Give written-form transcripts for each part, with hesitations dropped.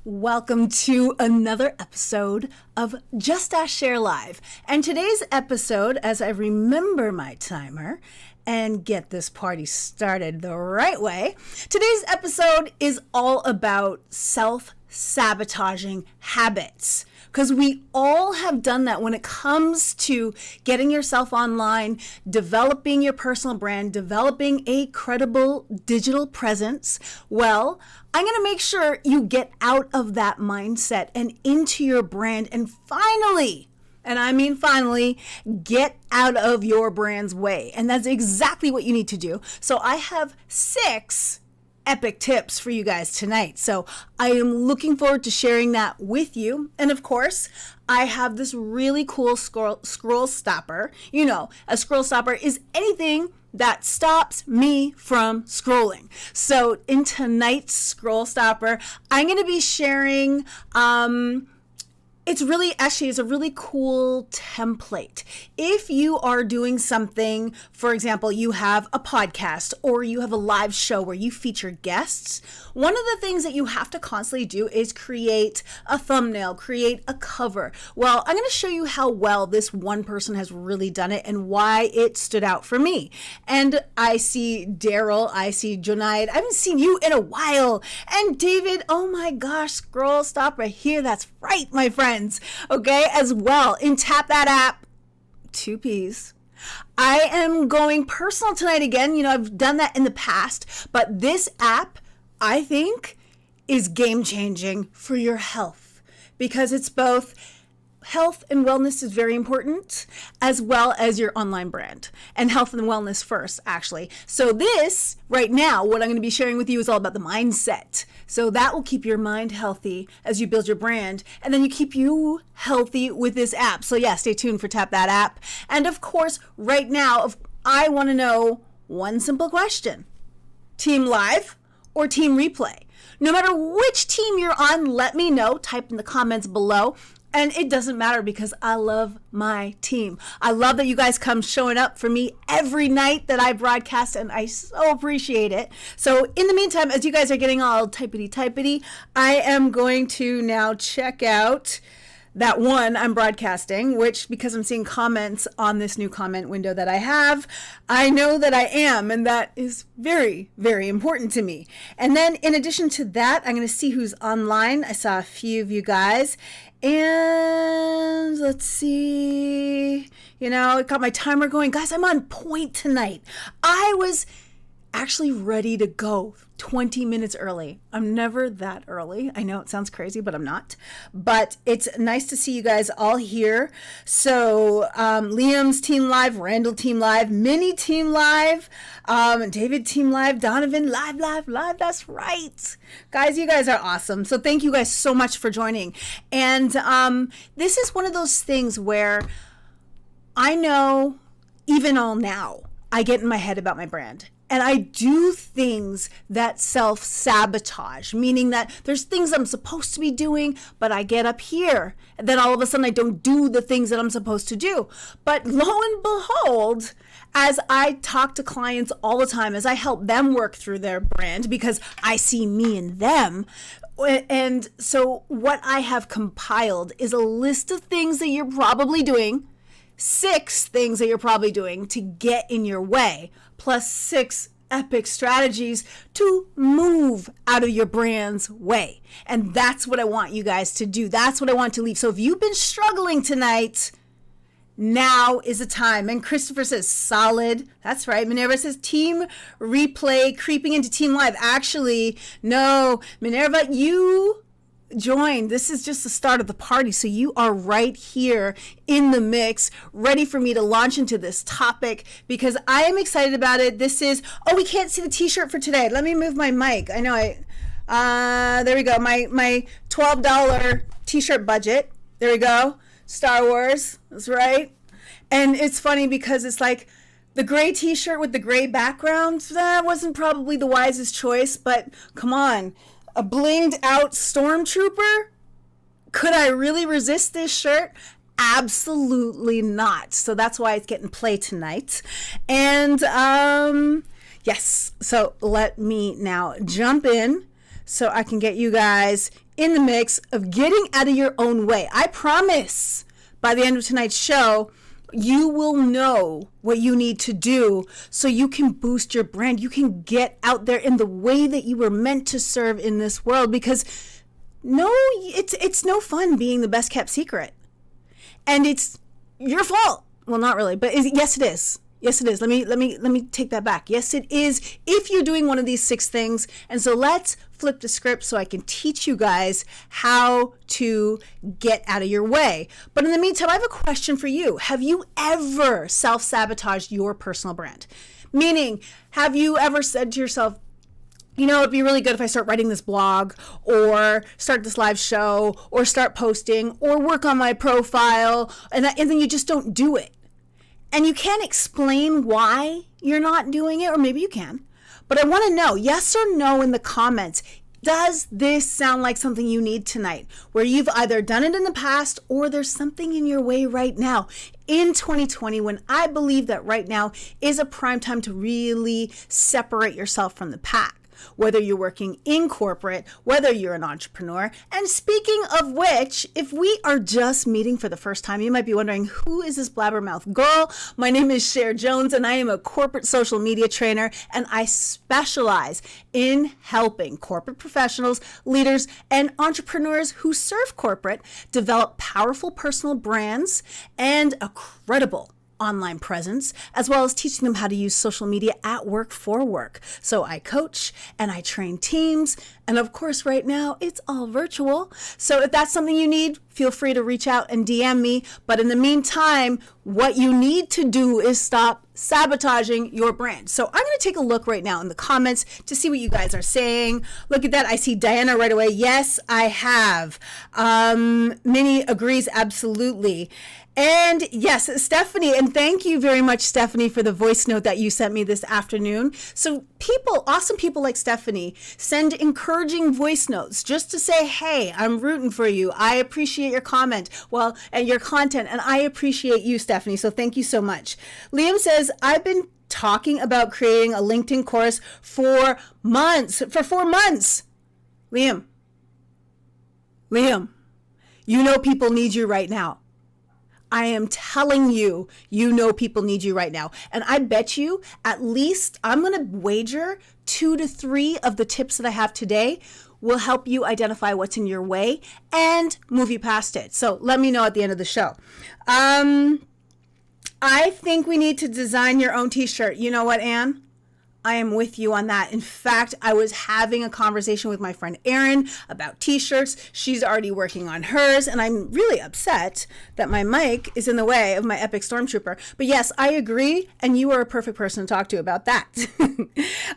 Welcome to another episode of Just Ask Cher Live. And today's episode, as I remember my timer and get this party started the right way, today's episode is all about self-sabotaging habits. Because we all have done that when it comes to getting yourself online, developing your personal brand, developing a credible digital presence. Well, I'm going to make sure you get out of that mindset and into your brand and finally, and I mean finally, get out of your brand's way. And that's exactly what you need to do. So I have 6 epic tips for you guys tonight. So I am looking forward to sharing that with you. And of course, I have this really cool scroll stopper. You know, a scroll stopper is anything that stops me from scrolling. So in tonight's scroll stopper, I'm going to be sharing, it's a really cool template. If you are doing something, for example, you have a podcast or you have a live show where you feature guests, one of the things that you have to constantly do is create a thumbnail, create a cover. Well, I'm going to show you how well this one person has really done it and why it stood out for me. And I see Daryl, I see Junaid, I haven't seen you in a while. And David, oh my gosh, scroll stop right here. That's right, my friend. Okay, as well in Tap That App, 2 P's. I am going personal tonight again. You know, I've done that in the past, but this app, I think, is game changing for your health because it's both health and wellness is very important, as well as your online brand. And health and wellness first, actually. So this, right now, what I'm going to be sharing with you is all about the mindset. So that will keep your mind healthy as you build your brand. And then you keep you healthy with this app. So yeah, stay tuned for Tap That App. And of course, right now, I want to know one simple question. Team Live or Team Replay? No matter which team you're on, let me know. Type in the comments below. And it doesn't matter because I love my team. I love that you guys come showing up for me every night that I broadcast, and I so appreciate it. So in the meantime, as you guys are getting all typity, I am going to now check out that one I'm broadcasting, which because I'm seeing comments on this new comment window that I have, I know that I am, and that is very, very important to me. And then in addition to that, I'm going to see who's online. I saw a few of you guys, and let's see, you know, I got my timer going. Guys, I'm on point tonight. I was actually ready to go 20 minutes early. I'm never that early. I know it sounds crazy, but I'm not. But it's nice to see you guys all here. So Liam's Team Live, Randall Team Live, Minnie Team Live, David Team Live, Donovan Live. That's right. Guys, you guys are awesome. So thank you guys so much for joining. And this is one of those things where I know even all now, I get in my head about my brand. And I do things that self-sabotage, meaning that there's things I'm supposed to be doing, but I get up here. And then all of a sudden I don't do the things that I'm supposed to do. But lo and behold, as I talk to clients all the time, as I help them work through their brand, because I see me in them. And so what I have compiled is a list of things that you're probably doing, 6 things that you're probably doing to get in your way, plus 6 epic strategies to move out of your brand's way. And that's what I want you guys to do. That's what I want to leave. So if you've been struggling tonight, now is the time. And Christopher says solid. That's right. Minerva says Team Replay creeping into Team Live. Actually, no, Minerva, you join. This is just the start of the party. So you are right here in the mix, ready for me to launch into this topic because I am excited about it. This is, oh, we can't see the t-shirt for today. Let me move my mic. I know there we go. My $12 t-shirt budget. There we go. Star Wars. That's right. And it's funny because it's like the gray t-shirt with the gray background. That wasn't probably the wisest choice, but come on. A blinged out stormtrooper? Could I really resist this shirt? Absolutely not. So that's why it's getting play tonight. And yes, so let me now jump in so I can get you guys in the mix of getting out of your own way. I promise by the end of tonight's show, you will know what you need to do so you can boost your brand. You can get out there in the way that you were meant to serve in this world, because it's no fun being the best kept secret. And it's your fault. Well, not really, but yes, it is. Yes, it is. Let me take that back. Yes, it is if you're doing one of these 6 things. And so let's flip the script so I can teach you guys how to get out of your way. But in the meantime, I have a question for you. Have you ever self-sabotaged your personal brand? Meaning, have you ever said to yourself, you know, it'd be really good if I start writing this blog, or start this live show, or start posting, or work on my profile, and then you just don't do it. And you can't explain why you're not doing it, or maybe you can. But I want to know, yes or no in the comments, does this sound like something you need tonight, where you've either done it in the past or there's something in your way right now in 2020, when I believe that right now is a prime time to really separate yourself from the pack? Whether you're working in corporate, whether you're an entrepreneur. And speaking of which, if we are just meeting for the first time, you might be wondering, who is this blabbermouth girl? My name is Cher Jones, and I am a corporate social media trainer, and I specialize in helping corporate professionals, leaders, and entrepreneurs who serve corporate develop powerful personal brands and a credible online presence, as well as teaching them how to use social media at work for work. So I coach and I train teams. And of course, right now it's all virtual. So if that's something you need, feel free to reach out and DM me. But in the meantime, what you need to do is stop sabotaging your brand. So I'm going to take a look right now in the comments to see what you guys are saying. Look at that. I see Diana right away. Yes, I have. Minnie agrees absolutely. And yes, Stephanie, and thank you very much, Stephanie, for the voice note that you sent me this afternoon. So awesome people like Stephanie, send encouraging voice notes just to say, hey, I'm rooting for you. I appreciate your comment, and your content, and I appreciate you, Stephanie. So thank you so much. Liam says, I've been talking about creating a LinkedIn course for 4 months. Liam, you know people need you right now. I am telling you, people need you right now. And I bet you at least, I'm going to wager 2 to 3 of the tips that I have today will help you identify what's in your way and move you past it. So let me know at the end of the show. I think we need to design your own t-shirt. You know what, Anne? I am with you on that. In fact, I was having a conversation with my friend Erin about t-shirts. She's already working on hers, and I'm really upset that my mic is in the way of my epic stormtrooper. But yes, I agree, and you are a perfect person to talk to about that.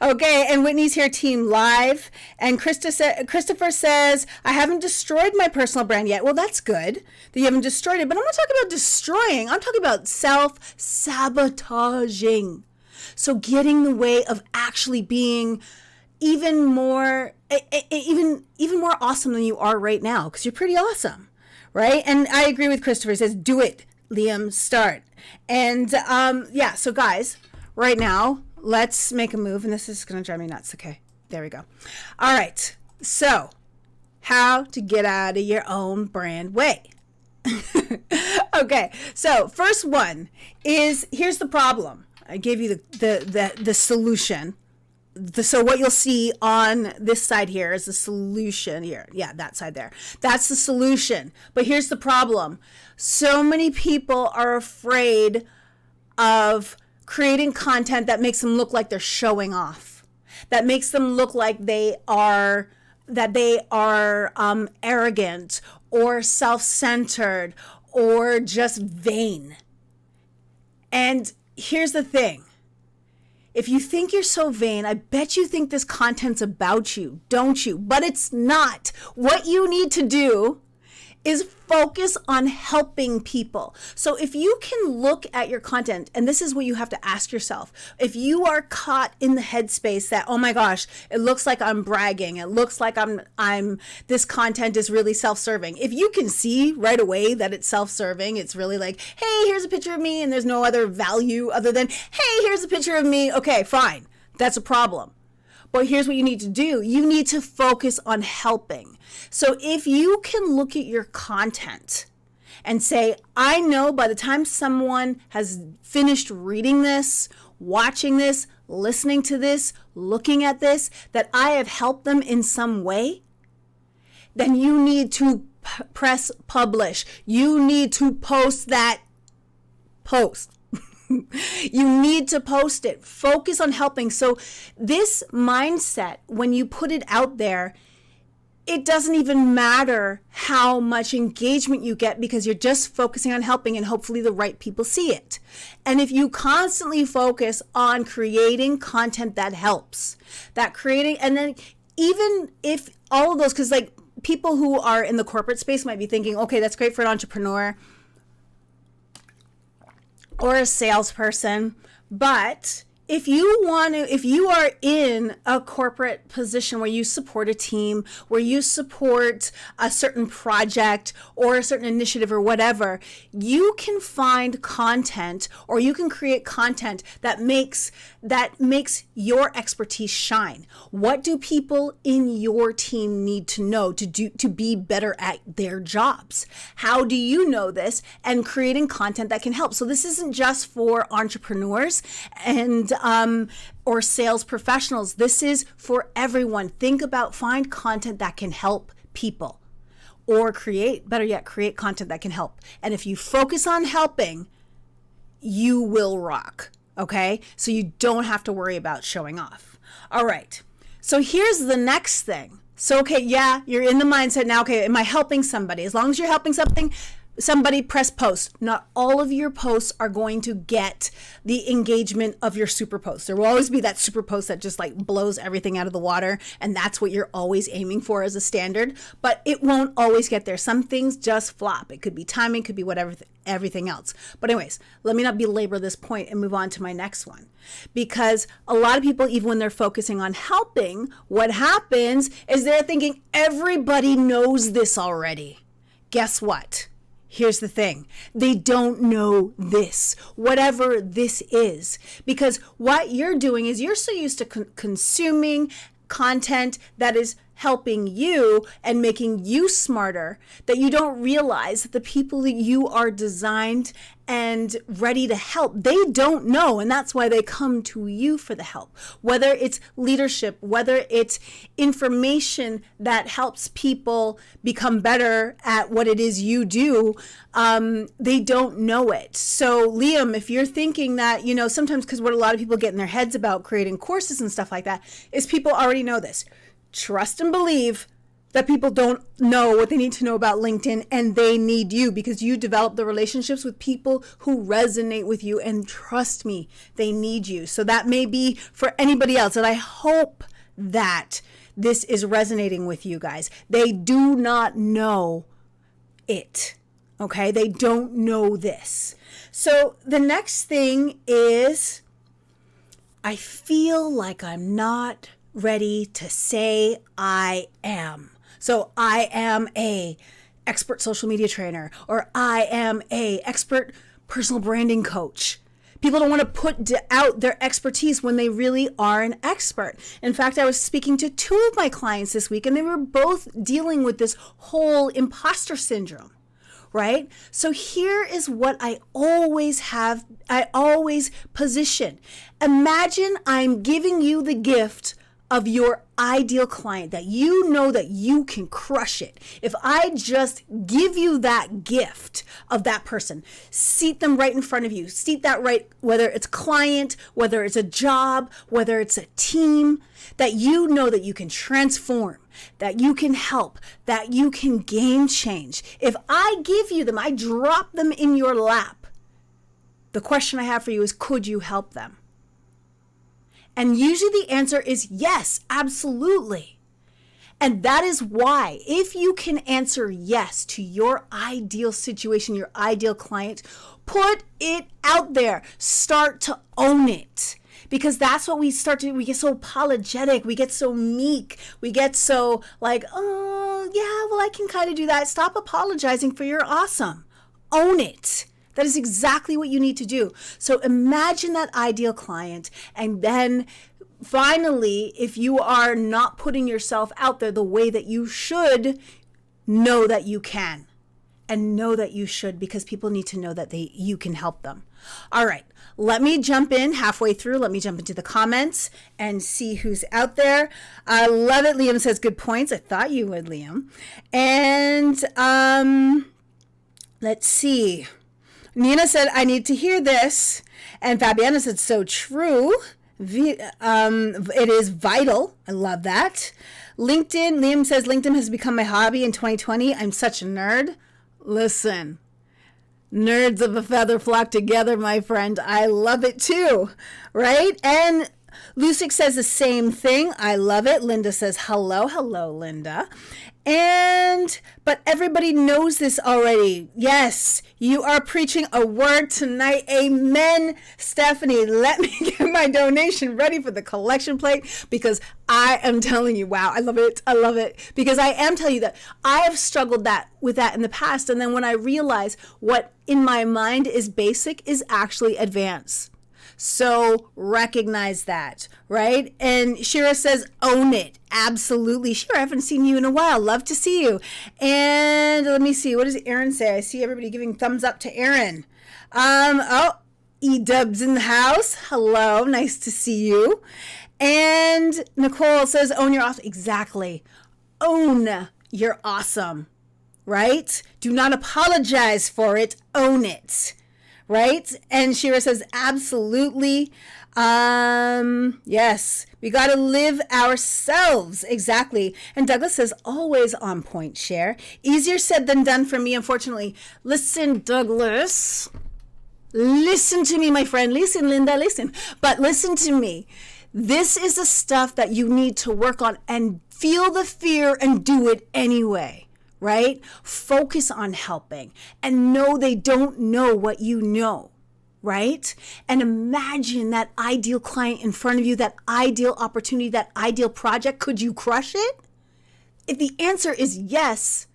Okay, and Whitney's here, team live. And Christopher says, I haven't destroyed my personal brand yet. Well, that's good that you haven't destroyed it, but I'm not talking about destroying. I'm talking about self-sabotaging. So getting in the way of actually being even more awesome than you are right now, because you're pretty awesome, right? And I agree with Christopher. He says, do it, Liam, start. And so guys, right now, let's make a move. And this is going to drive me nuts. Okay, there we go. All right, so how to get out of your own brand way. Okay, so first one is, here's the problem. I gave you the solution. So what you'll see on this side here is the solution here. Yeah, that side there. That's the solution. But here's the problem. So many people are afraid of creating content that makes them look like they're showing off, that makes them look like they are arrogant or self-centered or just vain. And here's the thing. If you think you're so vain, I bet you think this content's about you, don't you? But it's not. What you need to do is focus on helping people. So if you can look at your content, and this is what you have to ask yourself, if you are caught in the headspace that, oh my gosh, it looks like I'm bragging, it looks like this content is really self-serving. If you can see right away that it's self-serving, it's really like, hey, here's a picture of me, and there's no other value other than, hey, here's a picture of me. Okay, fine. That's a problem. But here's what you need to do. You need to focus on helping. So if you can look at your content and say, I know by the time someone has finished reading this, watching this, listening to this, looking at this, that I have helped them in some way, then you need to press publish. You need to post that post. You need to post it. Focus on helping. So this mindset, when you put it out there, it doesn't even matter how much engagement you get because you're just focusing on helping and hopefully the right people see it. And if you constantly focus on creating content that helps, and then even if all of those, because like people who are in the corporate space might be thinking, okay, that's great for an entrepreneur or a salesperson, but if you are in a corporate position where you support a team, where you support a certain project or a certain initiative or whatever, you can find content or you can create content that makes your expertise shine. What do people in your team need to know to be better at their jobs? How do you know this? And creating content that can help. So this isn't just for entrepreneurs and or sales professionals. This is for everyone. Find content that can help people, or better yet, create content that can help. And if you focus on helping, you will rock. Okay? So you don't have to worry about showing off. All right. So here's the next thing. So, okay, yeah, you're in the mindset now. Okay, am I helping somebody? As long as you're helping somebody, press post. Not all of your posts are going to get the engagement of your super post. There will always be that super post that just like blows everything out of the water, and that's what you're always aiming for as a standard, but it won't always get there. Some things just flop. It could be timing, could be whatever, everything else. But anyways, let me not belabor this point and move on to my next one. Because a lot of people, even when they're focusing on helping, what happens is they're thinking everybody knows this already. Guess what? Here's the thing. They don't know this, whatever this is, because what you're doing is you're so used to consuming content that is helping you and making you smarter that you don't realize that the people that you are designed and ready to help, they don't know, and that's why they come to you for the help. Whether it's leadership, whether it's information that helps people become better at what it is you do, they don't know it. So Liam, if you're thinking that, sometimes, because what a lot of people get in their heads about creating courses and stuff like that is people already know this. Trust and believe that people don't know what they need to know about LinkedIn, and they need you because you develop the relationships with people who resonate with you, and trust me, they need you. So that may be for anybody else, and I hope that this is resonating with you guys. They do not know it, okay? They don't know this. So the next thing is, I feel like I'm not ready to say I am. So I am a expert social media trainer, or I am a expert personal branding coach. People don't want to put out their expertise when they really are an expert. In fact, I was speaking to two of my clients this week, and they were both dealing with this whole imposter syndrome, right? So here is what I always position. Imagine I'm giving you the gift of your ideal client that you know that you can crush it. If I just give you that gift of that person, seat them right in front of you, seat that right, whether it's client, whether it's a job, whether it's a team, that you know that you can transform, that you can help, that you can game change. If I give you them, I drop them in your lap, the question I have for you is, could you help them? And usually the answer is yes, absolutely. And that is why, if you can answer yes to your ideal situation, your ideal client, put it out there. Start to own it. Because that's what we get so apologetic, we get so meek, we get so like, oh, yeah, well, I can kind of do that. Stop apologizing for your awesome. Own it. That is exactly what you need to do. So imagine that ideal client, and then finally, if you are not putting yourself out there the way that you should, know that you can. And know that you should, because people need to know that you can help them. All right, let me jump in halfway through. Let me jump into the comments and see who's out there. I love it. Liam says, good points. I thought you would, Liam. And let's see. Nina said, I need to hear this. And Fabiana said, so true. It is vital. I love that. LinkedIn, Liam says, LinkedIn has become my hobby in 2020. I'm such a nerd. Listen, nerds of a feather flock together, my friend. I love it too, right? And Lucic says the same thing. I love it. Linda says, hello, Linda. But everybody knows this already. Yes, you are preaching a word tonight. Amen, Stephanie. Let me get my donation ready for the collection plate, because I am telling you, wow, I love it. I love it. Because I am telling you that I have struggled with that in the past. And then when I realize what in my mind is basic is actually advanced. So recognize that, right? And Shira says, own it. Absolutely. Shira, I haven't seen you in a while. Love to see you. And let me see. What does Aaron say? I see everybody giving thumbs up to Aaron. E-Dubs in the house. Hello. Nice to see you. And Nicole says, own your awesome. Exactly. Own your awesome, right? Do not apologize for it. Own it. Right? And Shira says, absolutely. Yes, we got to live ourselves. Exactly. And Douglas says, always on point, Cher. Easier said than done for me, unfortunately. Listen, Douglas. Listen to me, my friend. Listen, Linda, listen. But listen to me. This is the stuff that you need to work on, and feel the fear and do it anyway. Right? Focus on helping and know they don't know what you know, right? And imagine that ideal client in front of you, that ideal opportunity, that ideal project. Could you crush it? If the answer is yes,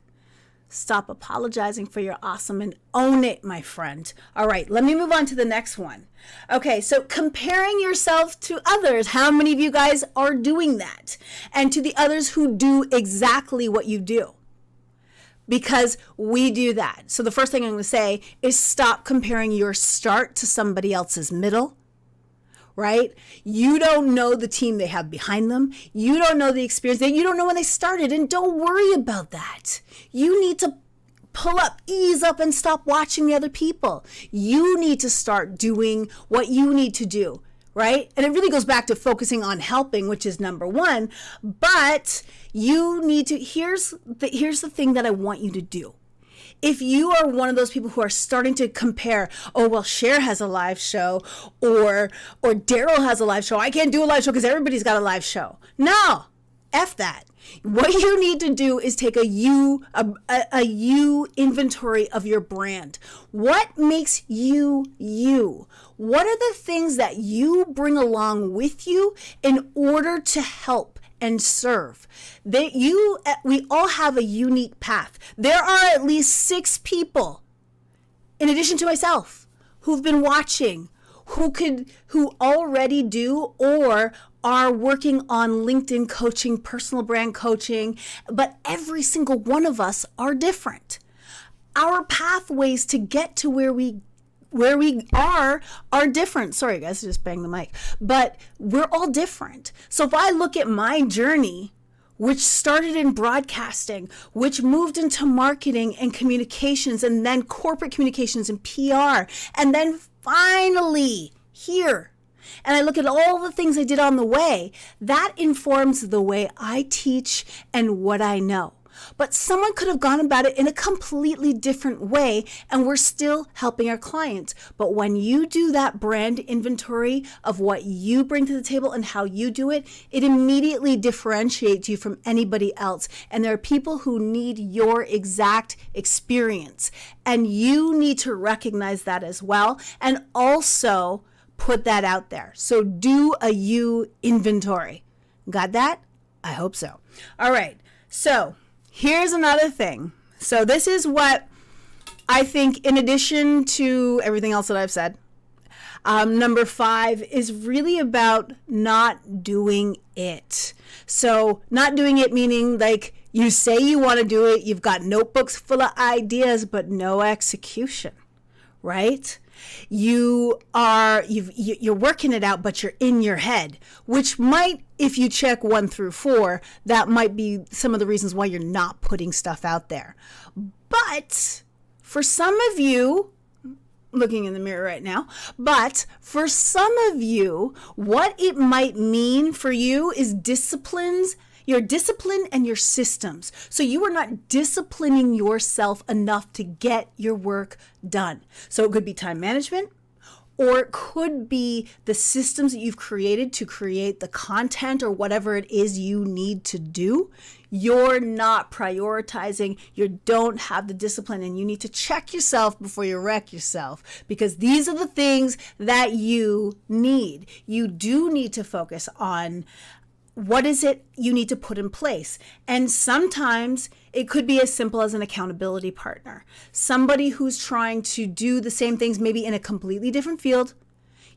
stop apologizing for your awesome and own it, my friend. All right, let me move on to the next one. Okay, so comparing yourself to others. How many of you guys are doing that? And to the others who do exactly what you do. Because we do that. So the first thing I'm going to say is stop comparing your start to somebody else's middle, right? You don't know the team they have behind them. You don't know the experience. You don't know when they started, and don't worry about that. You need to pull up, ease up, and stop watching the other people. You need to start doing what you need to do. Right? And it really goes back to focusing on helping, which is number one. But you need to, here's the thing that I want you to do. If you are one of those people who are starting to compare, oh, well, Cher has a live show, or Daryl has a live show. I can't do a live show because everybody's got a live show. No, F that. What you need to do is take a you inventory of your brand. What makes you you? What are the things that you bring along with you in order to help and serve? We all have a unique path. There are at least 6 people, in addition to myself, who've been watching, who already do or are working on LinkedIn coaching, personal brand coaching, but every single one of us are different. Our pathways to get to where we are different. Sorry guys, I just banged the mic. But we're all different. So if I look at my journey, which started in broadcasting, which moved into marketing and communications, and then corporate communications and PR, and then finally here, and I look at all the things I did on the way, that informs the way I teach and what I know. But someone could have gone about it in a completely different way, and we're still helping our clients. But when you do that brand inventory of what you bring to the table and how you do it, it immediately differentiates you from anybody else. And there are people who need your exact experience, and you need to recognize that as well, and also put that out there. So do a you inventory. Got that? I hope so. All right. So here's another thing. So this is what I think, in addition to everything else that I've said, Number 5 is really about not doing it. So not doing it meaning like you say you want to do it, you've got notebooks full of ideas, but no execution, right? You're working it out, but you're in your head, which might, if you check 1 through 4, that might be some of the reasons why you're not putting stuff out there. But for some of you, looking in the mirror right now, but for some of you, what it might mean for you is your discipline and your systems. So you are not disciplining yourself enough to get your work done. So it could be time management, or it could be the systems that you've created to create the content or whatever it is you need to do. You're not prioritizing, you don't have the discipline, and you need to check yourself before you wreck yourself, because these are the things that you need. You do need to focus on what is it you need to put in place. And sometimes it could be as simple as an accountability partner, somebody who's trying to do the same things, maybe in a completely different field.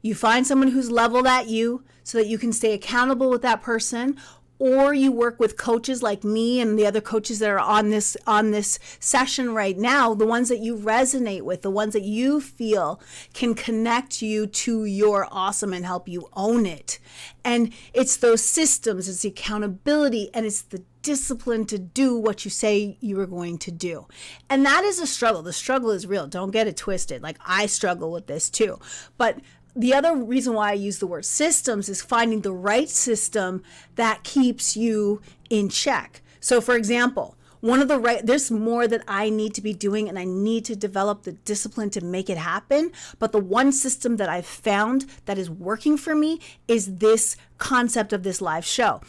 You find someone who's leveled at you so that you can stay accountable with that person, or you work with coaches like me and the other coaches that are on this session right now, the ones that you resonate with, the ones that you feel can connect you to your awesome and help you own it. And it's those systems, it's the accountability, and it's the discipline to do what you say you are going to do. And that is a struggle. The struggle is real. Don't get it twisted. Like, I struggle with this too. But the other reason why I use the word systems is finding the right system that keeps you in check. So for example, there's more that I need to be doing, and I need to develop the discipline to make it happen. But the one system that I've found that is working for me is this concept of this live show.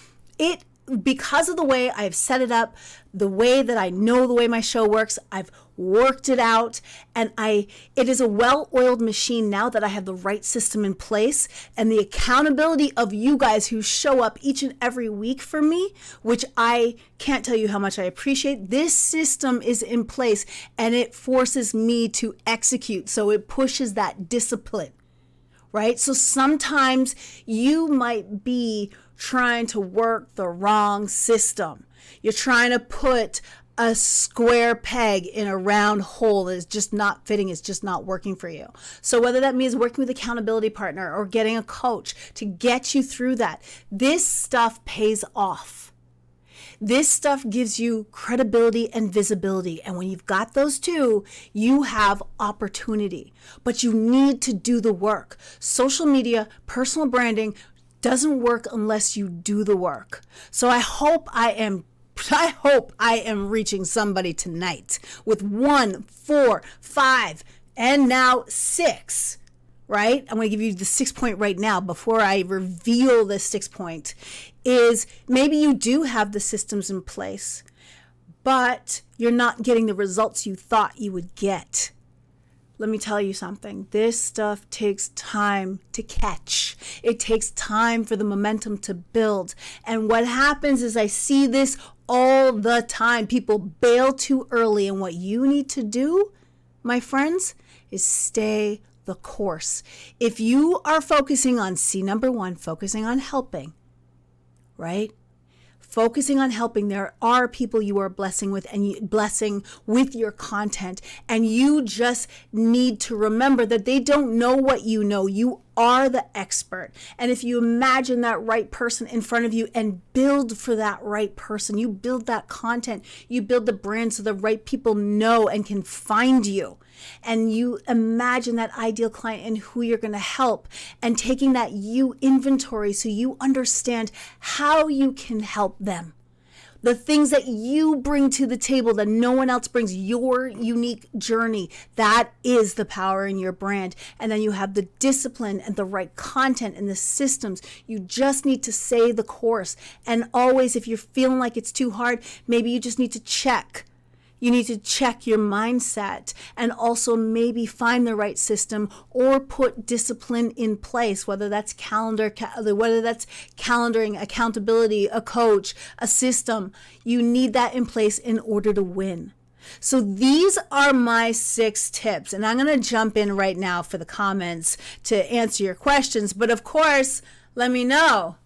Because of the way I've set it up, the way that I know the way my show works, I've worked it out, and it is a well-oiled machine now that I have the right system in place, and the accountability of you guys who show up each and every week for me, which I can't tell you how much I appreciate. This system is in place, and it forces me to execute, so it pushes that discipline, right? So sometimes you might be trying to work the wrong system. You're trying to put a square peg in a round hole that is just not fitting, it's just not working for you. So whether that means working with an accountability partner or getting a coach to get you through that, this stuff pays off. This stuff gives you credibility and visibility. And when you've got those two, you have opportunity. But you need to do the work. Social media, personal branding doesn't work unless you do the work. So I hope I am reaching somebody tonight with 1, 4, 5, and now 6, right? I'm going to give you the 6 point right now before I reveal the 6 point, is maybe you do have the systems in place, but you're not getting the results you thought you would get. Let me tell you something. This stuff takes time to catch. It takes time for the momentum to build. And what happens is I see this all the time. People bail too early. And what you need to do, my friends, is stay the course. If you are focusing on number 1, focusing on helping, right? Focusing on helping, there are people you are blessing with your content, and you just need to remember that they don't know what you know. You are the expert. And if you imagine that right person in front of you and build for that right person, you build that content, you build the brand so the right people know and can find you. And you imagine that ideal client and who you're going to help, and taking that you inventory so you understand how you can help them. The things that you bring to the table that no one else brings, your unique journey, that is the power in your brand. And then you have the discipline and the right content and the systems. You just need to say the course. And always, if you're feeling like it's too hard, maybe you just need to check. You need to check your mindset, and also maybe find the right system or put discipline in place, whether that's calendaring, accountability, a coach, a system. You need that in place in order to win. So these are my 6 tips, and I'm going to jump in right now for the comments to answer your questions. But of course, let me know.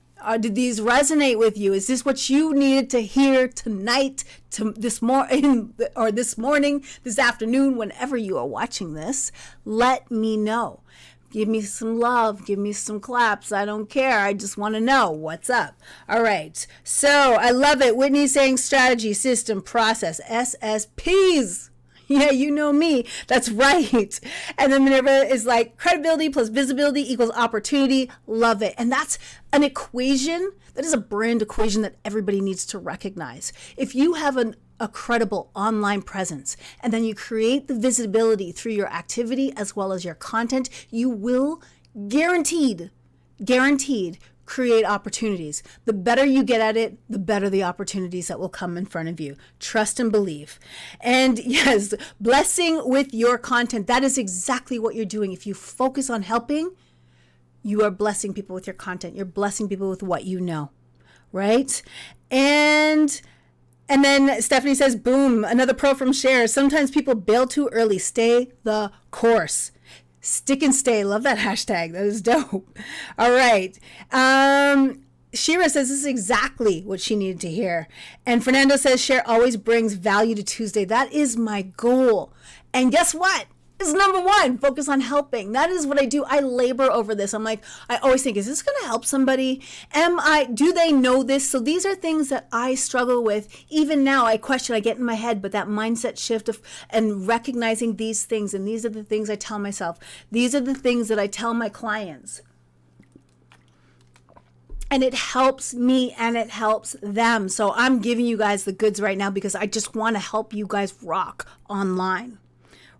Did these resonate with you? Is this what you needed to hear tonight, this morning, this afternoon, whenever you are watching this? Let me know. Give me some love. Give me some claps. I don't care. I just want to know what's up. All right. So I love it. Whitney's saying strategy, system, process, SSPs. Yeah, you know me. That's right. And then Minerva is like credibility plus visibility equals opportunity. Love it. And that's an equation. That is a brand equation that everybody needs to recognize. If you have a credible online presence and then you create the visibility through your activity as well as your content, you will guaranteed create opportunities. The better you get at it, the better the opportunities that will come in front of you. Trust and believe. And yes, blessing with your content. That is exactly what you're doing. If you focus on helping, you are blessing people with your content. You're blessing people with what you know, right? And then Stephanie says, boom, another pro from Cher. Sometimes people bail too early. Stay the course. Stick and stay. Love that hashtag. That is dope. All right. Shira says this is exactly what she needed to hear. And Fernando says Cher always brings value to Tuesday. That is my goal. And guess what? It's number 1, focus on helping. That is what I do. I labor over this. I'm like, I always think, is this going to help somebody? Do they know this? So these are things that I struggle with. Even now, I question, I get in my head, but that mindset shift and recognizing these things, and these are the things I tell myself. These are the things that I tell my clients. And it helps me and it helps them. So I'm giving you guys the goods right now because I just want to help you guys rock online.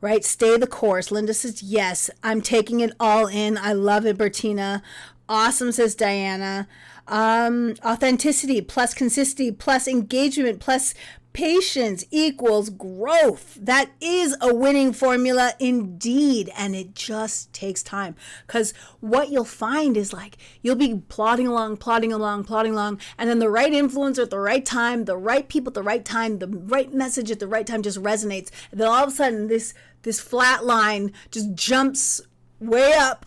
Right? Stay the course. Linda says, yes, I'm taking it all in. I love it, Bertina. Awesome, says Diana. Authenticity plus consistency plus engagement plus patience equals growth. That is a winning formula indeed. And it just takes time. Because what you'll find is like, you'll be plodding along. And then the right influencer at the right time, the right people at the right time, the right message at the right time just resonates. And then all of a sudden this flat line just jumps way up.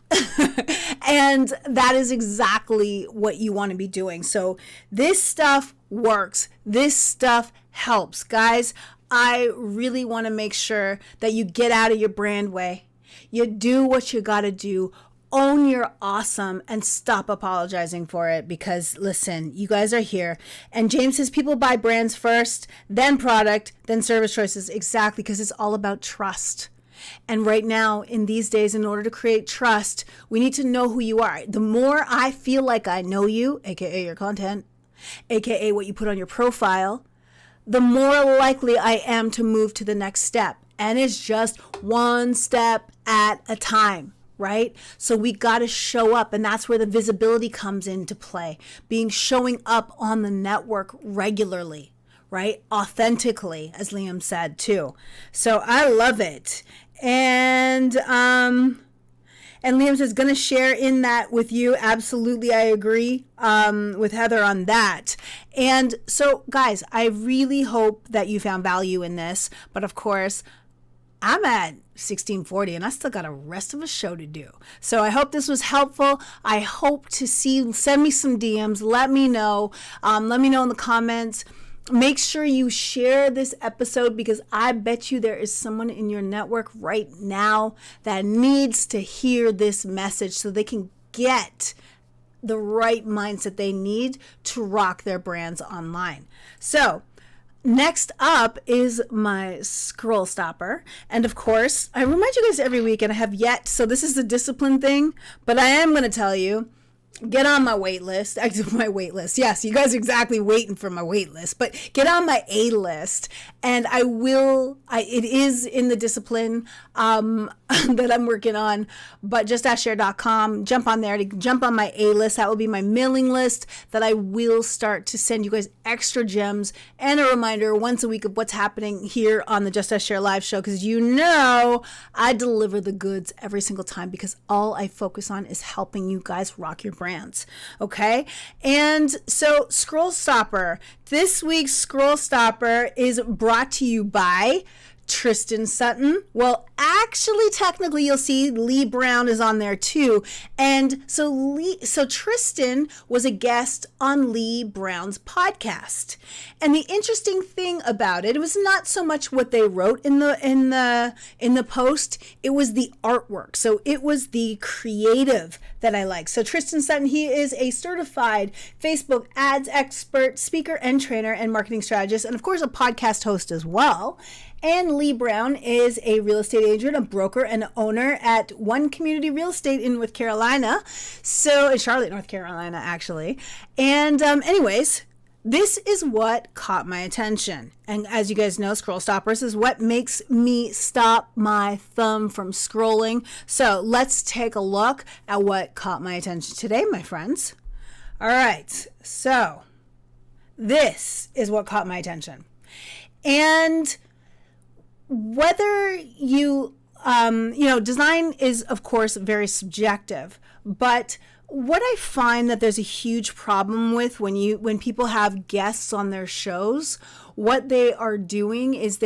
And that is exactly what you want to be doing. So this stuff works. This stuff helps. Guys, I really want to make sure that you get out of your brand way. You do what you got to do. Own your awesome and stop apologizing for it because, listen, you guys are here. And James says people buy brands first, then product, then service choices. Exactly, because it's all about trust. And right now, in these days, in order to create trust, we need to know who you are. The more I feel like I know you, aka your content, aka what you put on your profile, the more likely I am to move to the next step. And it's just one step at a time, right? So we got to show up, and that's where the visibility comes into play. Showing up on the network regularly, right? Authentically, as Liam said too. So I love it. And Liam says, gonna share in that with you. Absolutely, I agree with Heather on that. And so, guys, I really hope that you found value in this. But of course, I'm at 1640 and I still got a rest of a show to do. So I hope this was helpful. I hope to send me some DMs. Let me know. Let me know in the comments. Make sure you share this episode because I bet you there is someone in your network right now that needs to hear this message so they can get the right mindset they need to rock their brands online. So next up is my scroll stopper. And of course, I remind you guys every week, and I have yet, so this is the discipline thing, but I am going to tell you, get on my wait list. I do my wait list. Yes, you guys are exactly waiting for my wait list, but get on my A list, and it is in the discipline that I'm working on, but justaskcher.com, jump on there to jump on my A list. That will be my mailing list that I will start to send you guys extra gems and a reminder once a week of what's happening here on the Just Ask Cher live show, because I deliver the goods every single time because all I focus on is helping you guys rock your brand. brands. Okay. And so Scroll Stopper, this week's Scroll Stopper is brought to you by Tristan Sutton. Well, actually, technically, you'll see Lee Brown is on there too. And so Tristan was a guest on Lee Brown's podcast. And the interesting thing about it was not so much what they wrote in the post, it was the artwork. So it was the creative that I like. So Tristan Sutton, he is a certified Facebook ads expert, speaker and trainer and marketing strategist, and of course a podcast host as well. And Lee Brown is a real estate agent, a broker, and owner at One Community Real Estate in North Carolina. So in Charlotte, North Carolina, actually. And anyways, this is what caught my attention. And as you guys know, Scroll Stoppers is what makes me stop my thumb from scrolling. So let's take a look at what caught my attention today, my friends. All right. So this is what caught my attention. And whether design is, of course, very subjective, but what I find that there's a huge problem with when people have guests on their shows, what they are doing is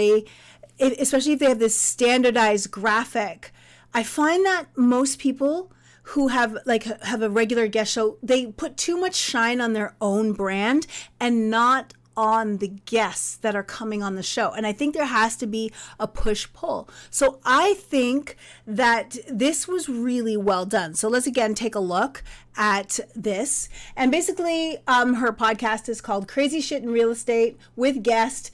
especially if they have this standardized graphic, I find that most people who have a regular guest show, they put too much shine on their own brand and not on the guests that are coming on the show. And I think there has to be a push-pull. So I think that this was really well done. So let's again take a look at this. And basically, her podcast is called Crazy Shit in Real Estate with guest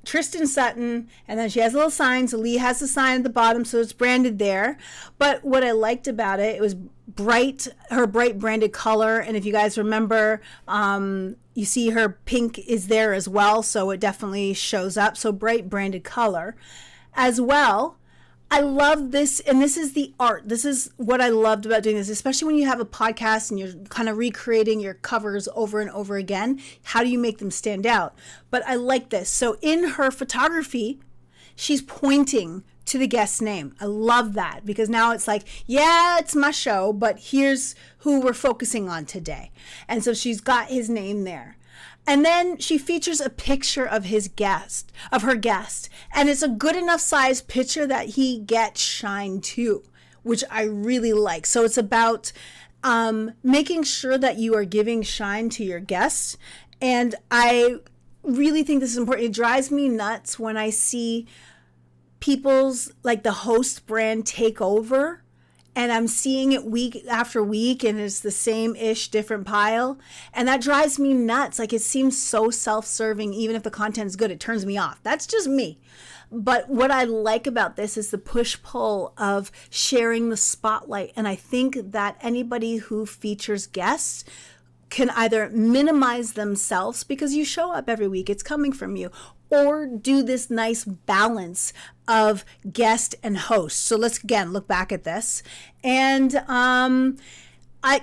Tristan Sutton, and then she has a little sign. So Lee has the sign at the bottom, so it's branded there. But what I liked about it was her bright branded color. And if you guys remember, you see her pink is there as well, so it definitely shows up. So bright branded color as well. I love this, and this is the art. This is what I loved about doing this, especially when you have a podcast and you're kind of recreating your covers over and over again. How do you make them stand out? But I like this. So in her photography, she's pointing to the guest's name. I love that because now it's like, yeah, it's my show, but here's who we're focusing on today. And so she's got his name there. And then she features a picture of her guest. And it's a good enough size picture that he gets shine too, which I really like. So it's about making sure that you are giving shine to your guests. And I really think this is important. It drives me nuts when I see people's, like the host brand, take over. And I'm seeing it week after week, and it's the same-ish, different pile. And that drives me nuts. Like, it seems so self-serving, even if the content's good. It turns me off. That's just me. But what I like about this is the push-pull of sharing the spotlight. And I think that anybody who features guests can either minimize themselves because you show up every week, it's coming from you, or do this nice balance of guest and host. So let's again look back at this. And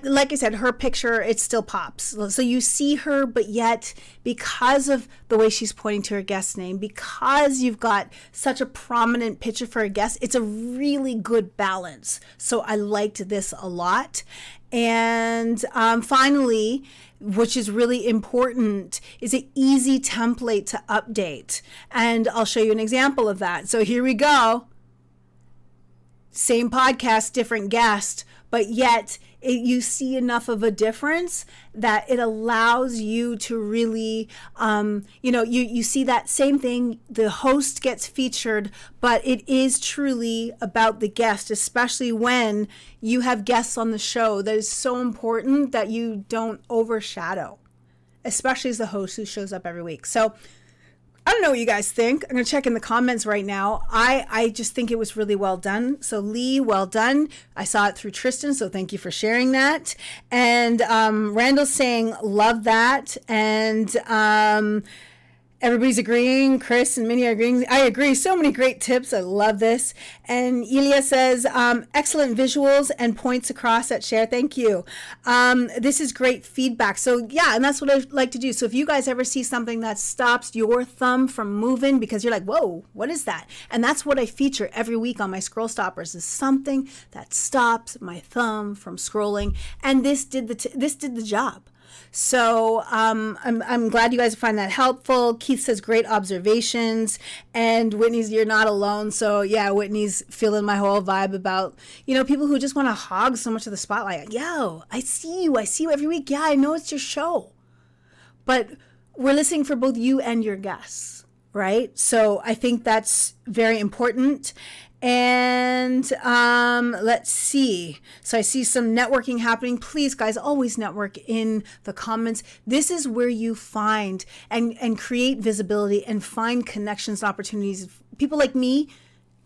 like I said, her picture, it still pops. So you see her, but yet because of the way she's pointing to her guest's name, because you've got such a prominent picture for a guest, it's a really good balance. So I liked this a lot. And finally, which is really important, is an easy template to update. And I'll show you an example of that. So here we go. Same podcast, different guest, but yet you see enough of a difference that it allows you to really, you see that same thing. The host gets featured, but it is truly about the guest, especially when you have guests on the show. That is so important that you don't overshadow, especially as the host who shows up every week. So I don't know what you guys think. I'm going to check in the comments right now. I just think it was really well done. So Lee, well done. I saw it through Tristan, so thank you for sharing that. And Randall's saying, love that. And Everybody's agreeing. Chris and Minnie are agreeing. I agree. So many great tips. I love this. And Elia says, excellent visuals and points across at Cher. Thank you. This is great feedback. So yeah, and that's what I like to do. So if you guys ever see something that stops your thumb from moving because you're like, whoa, what is that? And that's what I feature every week on my scroll stoppers, is something that stops my thumb from scrolling. And this did the job. So I'm glad you guys find that helpful. Keith says great observations, and Whitney's you're not alone. So yeah, Whitney's feeling my whole vibe about, people who just want to hog so much of the spotlight. Yo, I see you every week. Yeah, I know it's your show, but we're listening for both you and your guests, right? So I think that's very important. And let's see. So I see some networking happening. Please, guys, always network in the comments. This is where you find and create visibility and find connections and opportunities. People like me,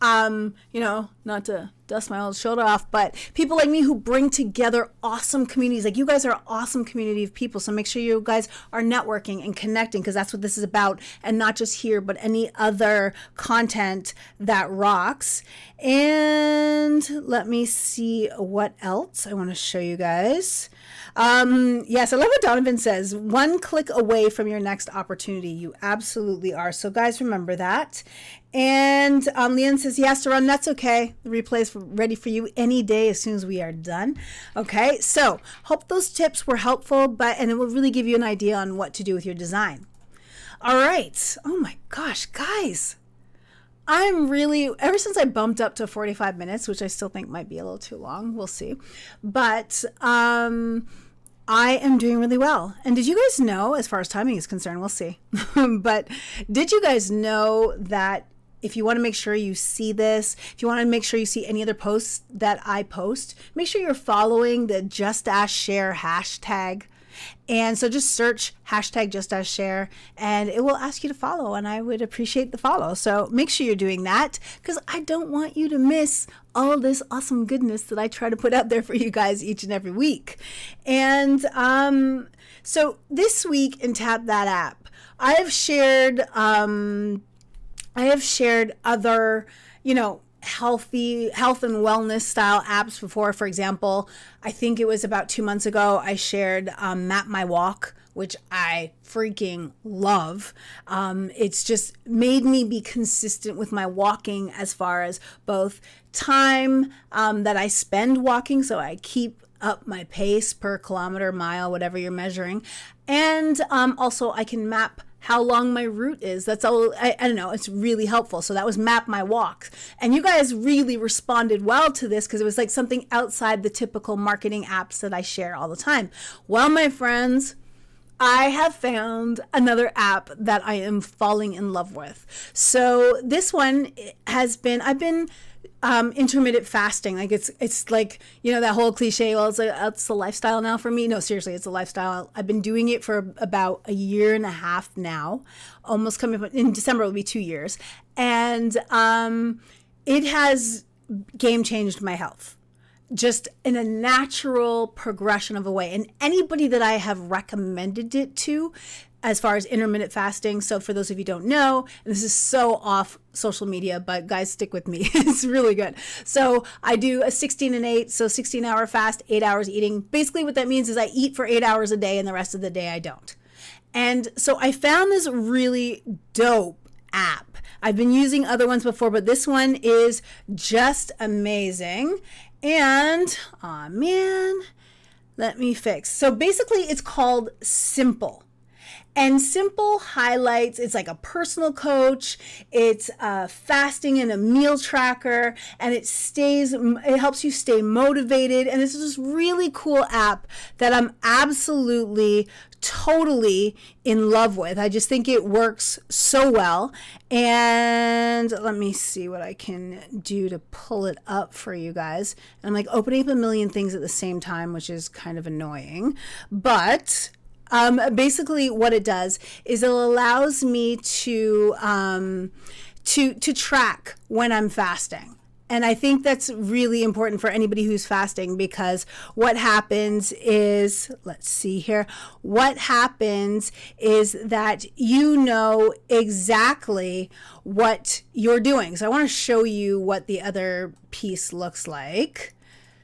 not to dust my old shoulder off, but people like me who bring together awesome communities. Like you guys are an awesome community of people. So make sure you guys are networking and connecting, because that's what this is about. And not just here, but any other content that rocks. And let me see what else I want to show you guys. Yes, I love what Donovan says. One click away from your next opportunity. You absolutely are. So guys, remember that. And Leanne says he has to run. That's okay. The replay is ready for you any day as soon as we are done. Okay, so hope those tips were helpful, and it will really give you an idea on what to do with your design. All right. Oh my gosh, guys. Ever since I bumped up to 45 minutes, which I still think might be a little too long, we'll see. But I am doing really well. And did you guys know, as far as timing is concerned, we'll see. But did you guys know that if you want to make sure you see this, if you want to make sure you see any other posts that I post, make sure you're following the Just Ask Cher hashtag. And so just search hashtag Just Ask Cher and it will ask you to follow, and I would appreciate the follow. So make sure you're doing that, because I don't want you to miss all this awesome goodness that I try to put out there for you guys each and every week. And so this week in Tap That App, I have shared other, health and wellness style apps before. For example, I think it was about 2 months ago, I shared Map My Walk, which I freaking love. It's just made me be consistent with my walking as far as both time that I spend walking, so I keep up my pace per kilometer, mile, whatever you're measuring. And also I can map how long my route is. That's all. I don't know. It's really helpful. So that was Map My Walk. And you guys really responded well to this, because it was like something outside the typical marketing apps that I share all the time. Well, my friends, I have found another app that I am falling in love with. So this one I've been intermittent fasting. Like it's like, that whole cliche, well, it's a lifestyle now for me. No, seriously, it's a lifestyle. I've been doing it for about a year and a half now, almost coming up in December, it'll be 2 years. And it has game changed my health, just in a natural progression of a way. And anybody that I have recommended it to, as far as intermittent fasting. So for those of you who don't know, and this is so off social media, but guys, stick with me. It's really good. So I do a 16 and 8, so 16-hour fast, 8 hours eating. Basically what that means is I eat for 8 hours a day and the rest of the day I don't. And so I found this really dope app. I've been using other ones before, but this one is just amazing. And, let me fix. So basically it's called Simple. And Simple highlights, it's like a personal coach, it's fasting and a meal tracker, and it helps you stay motivated. And this is this really cool app that I'm absolutely, totally in love with. I just think it works so well. And let me see what I can do to pull it up for you guys. I'm like opening up a million things at the same time, which is kind of annoying, but basically what it does is it allows me to track when I'm fasting. And I think that's really important for anybody who's fasting, because what happens is, let's see here, what happens is that you know exactly what you're doing. So I want to show you what the other piece looks like.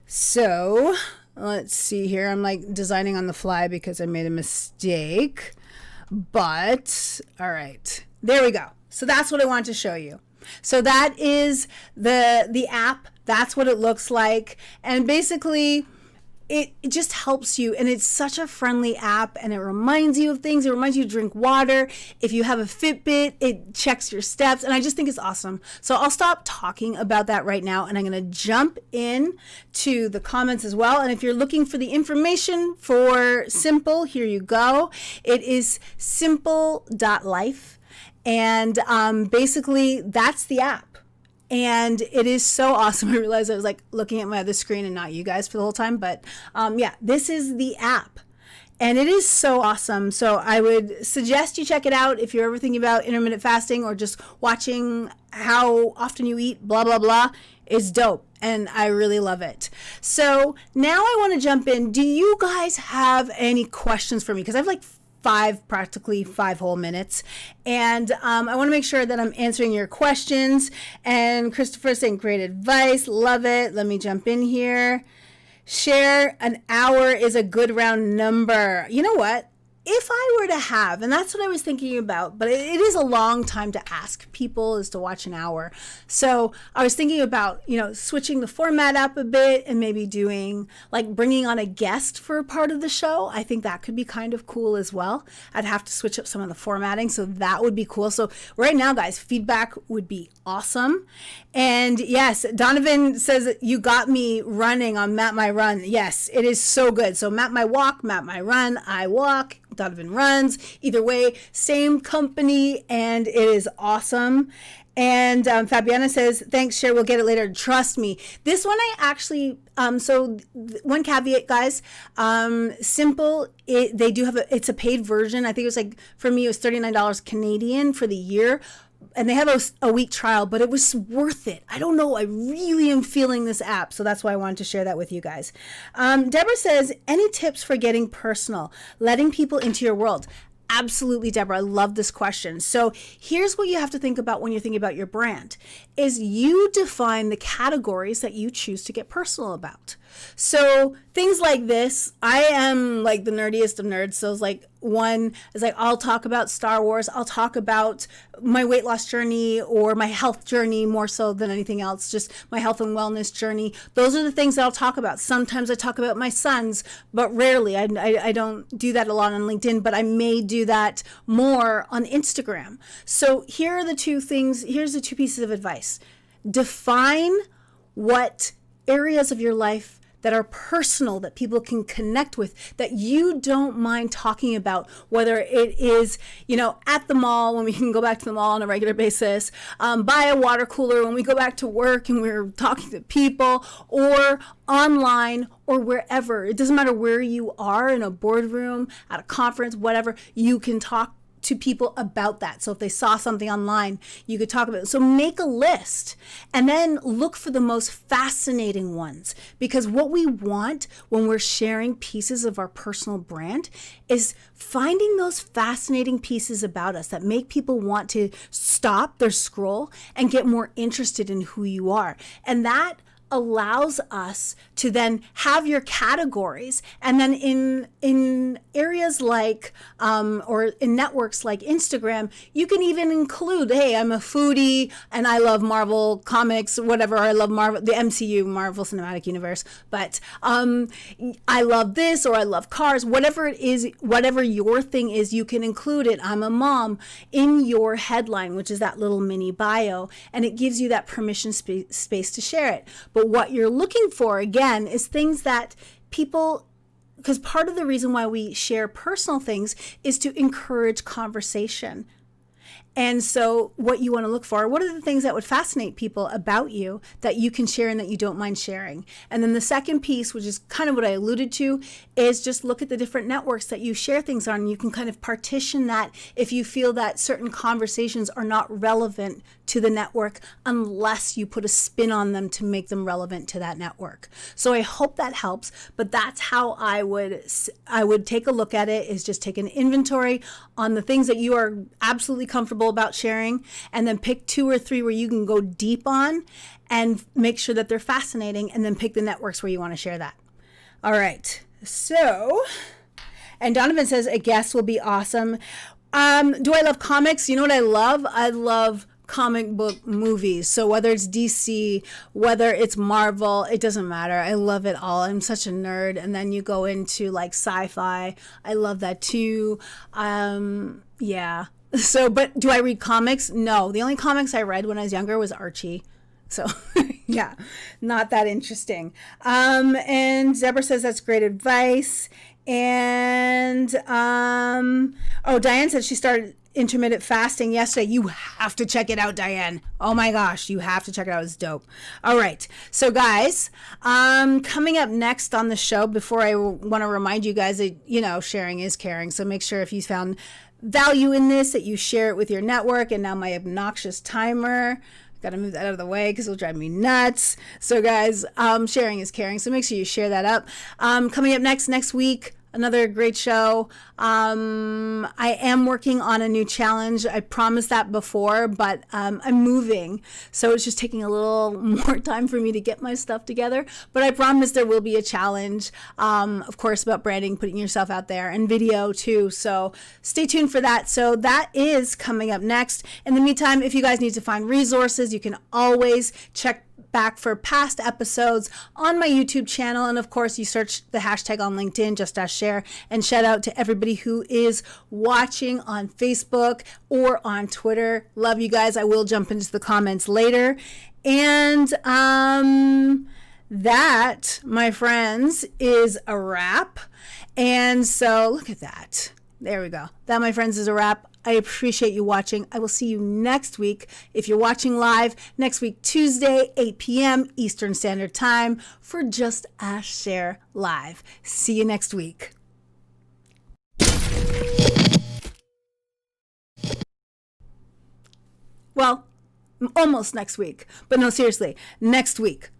So let's see here. I'm like designing on the fly because I made a mistake. But all right, there we go. So that's what I want to show you. So that is the app. That's what it looks like. And basically it just helps you, and it's such a friendly app, and it reminds you of things. It reminds you to drink water. If you have a Fitbit, it checks your steps, and I just think it's awesome. So I'll stop talking about that right now, and I'm going to jump in to the comments as well. And if you're looking for the information for Simple, here you go. It is simple.life, and basically that's the app. And it is so awesome. I realized I was like looking at my other screen and not you guys for the whole time. But yeah, this is the app. And it is so awesome. So I would suggest you check it out if you're ever thinking about intermittent fasting or just watching how often you eat, blah, blah, blah. It's dope. And I really love it. So now I want to jump in. Do you guys have any questions for me? Because I have like practically five whole minutes. And I want to make sure that I'm answering your questions. And Christopher saying, great advice. Love it. Let me jump in here. Cher, an hour is a good round number. You know what? If I were to have, and that's what I was thinking about, but it is a long time to ask people is to watch an hour. So I was thinking about, switching the format up a bit and maybe doing like bringing on a guest for a part of the show. I think that could be kind of cool as well. I'd have to switch up some of the formatting. So that would be cool. So right now, guys, feedback would be awesome. And yes, Donovan says, you got me running on Map My Run. Yes, it is so good. So Map My Walk, Map My Run, I walk. Donovan runs. Either way, same company, and it is awesome. And Fabiana says, thanks, Cher, we'll get it later. Trust me. This one I actually, one caveat, guys, Simple, they do have it's a paid version. I think it was like, for me, it was $39 Canadian for the year. And they have a week trial, but it was worth it. I don't know. I really am feeling this app. So that's why I wanted to share that with you guys. Deborah says, any tips for getting personal, letting people into your world? Absolutely, Deborah. I love this question. So here's what you have to think about when you're thinking about your brand is you define the categories that you choose to get personal about. So things like this, I am like the nerdiest of nerds. So it's like one is like, I'll talk about Star Wars. I'll talk about my weight loss journey or my health journey more so than anything else, just my health and wellness journey. Those are the things that I'll talk about. Sometimes I talk about my sons, but rarely. I don't do that a lot on LinkedIn, but I may do that more on Instagram. So here are the two things. Here's the two pieces of advice. Define what areas of your life that are personal, that people can connect with, that you don't mind talking about, whether it is, at the mall when we can go back to the mall on a regular basis, buy a water cooler when we go back to work and we're talking to people, or online or wherever. It doesn't matter where you are, in a boardroom, at a conference, whatever, you can talk to people about that. So if they saw something online, you could talk about it. So make a list and then look for the most fascinating ones, because what we want when we're sharing pieces of our personal brand is finding those fascinating pieces about us that make people want to stop their scroll and get more interested in who you are. And that allows us to then have your categories, and then in areas like or in networks like Instagram, you can even include, hey, I'm a foodie and I love Marvel comics, whatever. I love Marvel, the MCU, Marvel Cinematic Universe, but I love this, or I love cars, whatever it is, whatever your thing is, you can include it. I'm a mom in your headline, which is that little mini bio, and it gives you that permission space to share it. But what you're looking for, again, is things that people, because part of the reason why we share personal things is to encourage conversation. And so what you want to look for, what are the things that would fascinate people about you that you can share and that you don't mind sharing? And then the second piece, which is kind of what I alluded to, is just look at the different networks that you share things on. You can kind of partition that if you feel that certain conversations are not relevant to the network unless you put a spin on them to make them relevant to that network. So I hope that helps, but that's how I would take a look at it, is just take an inventory on the things that you are absolutely comfortable about sharing, and then pick 2 or 3 where you can go deep on and make sure that they're fascinating, and then pick the networks where you want to share that. All right. So, and Donovan says a guest will be awesome. Do I love comics? You know what I love? I love comic book movies. So whether it's DC, whether it's Marvel, it doesn't matter. I love it all. I'm such a nerd. And then you go into like sci-fi. I love that too. Yeah. So, but do I read comics? No. The only comics I read when I was younger was Archie. So yeah, not that interesting. And Deborah says that's great advice. And Diane said she started intermittent fasting yesterday. You have to check it out, Diane. Oh my gosh, you have to check it out. It's dope. All right. So guys, coming up next on the show, before I want to remind you guys that, you know, sharing is caring. So make sure if you found value in this, that you share it with your network. And now my obnoxious timer. Got to move that out of the way because it'll drive me nuts. So guys, sharing is caring. So make sure you share that up. Coming up next week, another great show. I am working on a new challenge. I promised that before, but I'm moving. So it's just taking a little more time for me to get my stuff together. But I promise there will be a challenge, of course, about branding, putting yourself out there, and video too. So stay tuned for that. So that is coming up next. In the meantime, if you guys need to find resources, you can always check back for past episodes on my YouTube channel. And of course, you search the hashtag on LinkedIn, just as Cher. And shout out to everybody who is watching on Facebook or on Twitter. Love you guys. I will jump into the comments later. And that, my friends, is a wrap. And so look at that. There we go. That, my friends, is a wrap. I appreciate you watching. I will see you next week. If you're watching live, next week, Tuesday, 8 p.m. Eastern Standard Time for Just Ask Cher Live. See you next week. Well, almost next week. But no, seriously, next week.